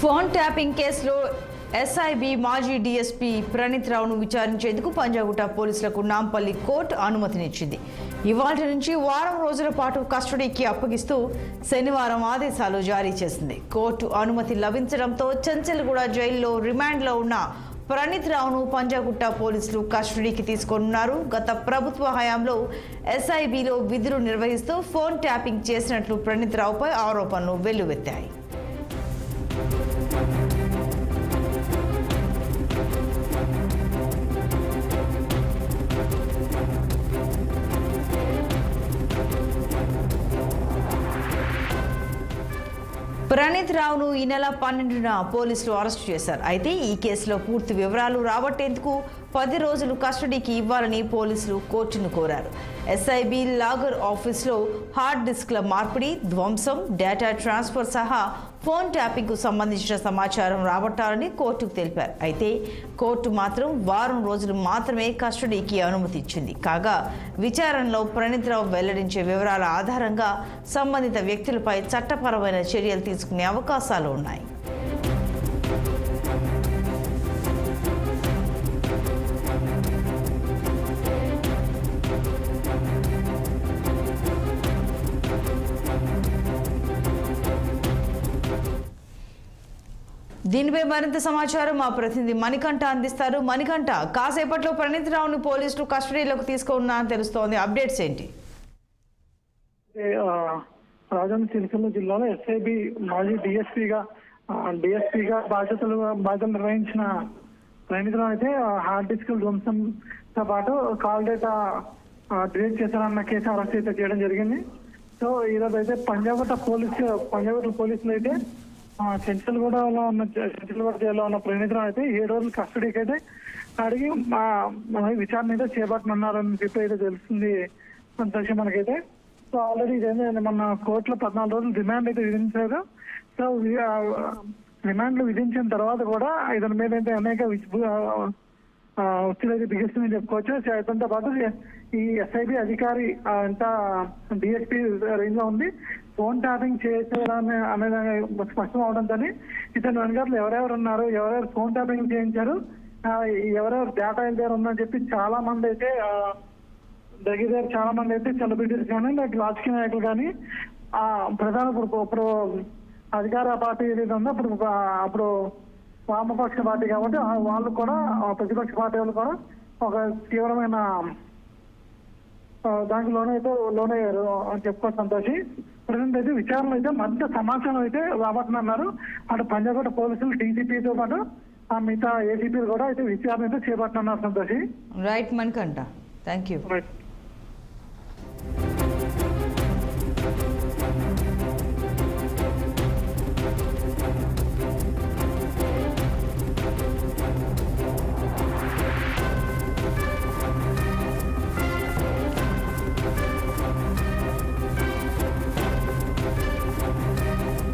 Phone tapping కేసులో SIB మాజీ DSP Praneeth రావును విచారించేందుకు పంజాగుట్ట పోలీసులకు నాంపల్లి కోర్టు అనుమతినిచ్చింది. ఇవాళ నుంచి వారం రోజుల పాటు కస్టడీకి అప్పగిస్తూ శనివారం ఆదేశాలు జారీ చేసింది. కోర్టు అనుమతి లభించడంతో చెంచల్గూడ జైల్లో రిమాండ్లో ఉన్న ప్రణీత్ రావును పంజాగుట్ట పోలీసులు కస్టడీకి తీసుకొనున్నారు. గత ప్రభుత్వ హయాంలో ఎస్ఐబిలో విధులు నిర్వహిస్తూ ఫోన్ ట్యాపింగ్ చేసినట్లు ప్రణీత్ రావుపై ఆరోపణలు వెల్లువెత్తాయి. ప్రణీత్ రావును ఈ నెల 12న పోలీసులు అరెస్టు చేశారు. అయితే ఈ కేసులో పూర్తి వివరాలు రాబట్టేందుకు 10 రోజులు కస్టడీకి ఇవ్వాలని పోలీసులు కోర్టును కోరారు. ఎస్ఐబి లాగర్ ఆఫీస్లో హార్డ్ డిస్క్ల మార్పిడి, ధ్వంసం, డేటా ట్రాన్స్ఫర్ సహా ఫోన్ ట్యాపింగ్కు సంబంధించిన సమాచారం రాబట్టాలని కోర్టుకు తెలిపారు. అయితే కోర్టు మాత్రం వారం రోజులు మాత్రమే కస్టడీకి అనుమతి ఇచ్చింది. కాగా విచారణలో ప్రణీత్ రావు వెల్లడించే వివరాల ఆధారంగా సంబంధిత వ్యక్తులపై చట్టపరమైన చర్యలు తీసుకునే అవకాశాలు ఉన్నాయి. దీనిపై మరింత సమాచారం మా ప్రతినిధి మణికంఠ అందిస్తారు. మణికంఠ, కాసేపట్లో ప్రణీత్ రావుని పోలీసులు కస్టడీలోకి తీసుకున్నారని తెలుస్తోంది. అప్డేట్స్ ఏంటి? రాజన్న సిరిసిల్ల జిల్లాలో ఎస్ఐబి మాజీ డిఎస్పీగా బాధ్యతలు నిర్వహించిన ప్రణీత్ రావు అయితే హార్డ్ డిస్క్ ధ్వంసంతో పాటు కాల్ డేటా డిలీట్ చేశారన్న కేసు అరెస్ట్ అయితే చేయడం జరిగింది. సో ఈరోజు అయితే పంజాగుట్ట పోలీసులు అయితే చెంచల్గూడ జైల్లో ఉన్న ప్రణీత్ రావు అయితే 7 రోజులు కస్టడీకి అయితే అడిగి విచారణ అయితే చేపట్టనున్నారని చెప్పి అయితే తెలుస్తుంది సంతోషం మనకైతే. సో ఆల్రెడీ ఇదేంటే మన కోర్టులో 14 రోజులు రిమాండ్ అయితే విధించారు. సో రిమాండ్లు విధించిన తర్వాత కూడా ఇతని మీద అయితే అనేక ఒత్తిడి అయితే బిగిస్తుందని చెప్పుకోవచ్చు. దాంతో పాటు ఈ ఎస్ఐబి అధికారి ఎంత డిఎస్పీ రేంజ్ లో ఉంది, ఫోన్ ట్యాపింగ్ చేసేదాన్ని అనేది స్పష్టం అవడంతో ఇతని వెనకాల ఎవరెవరు ఉన్నారు, ఎవరెవరు ఫోన్ ట్యాపింగ్ చేయించారు, ఎవరెవరు డేటా దగ్గర ఉందని చెప్పి చాలా మంది అయితే దగ్గర చాలా మంది అయితే సెలబ్రిటీస్ కానీ లేక రాజకీయ నాయకులు కానీ ప్రధాన ఇప్పుడు అధికార పార్టీ ఏదైతే ఉందో అప్పుడు వామపక్ష పార్టీ కాబట్టి వాళ్ళు కూడా ప్రతిపక్ష పార్టీ వాళ్ళు కూడా ఒక తీవ్రమైన దానికి లోనయ్యారు అని చెప్పుకోవచ్చు సంతోషి. ప్రజెంట్ అయితే విచారణ అయితే మరింత సమాచారం అయితే రాబట్టనున్నారు. అటు పంజాగుట్ట పోలీసులు డీసీపీతో పాటు మిగతా ఏసీపీలు కూడా అయితే విచారణ అయితే చేపట్టనున్నారు Santoshi. Right Manikanta, thank you.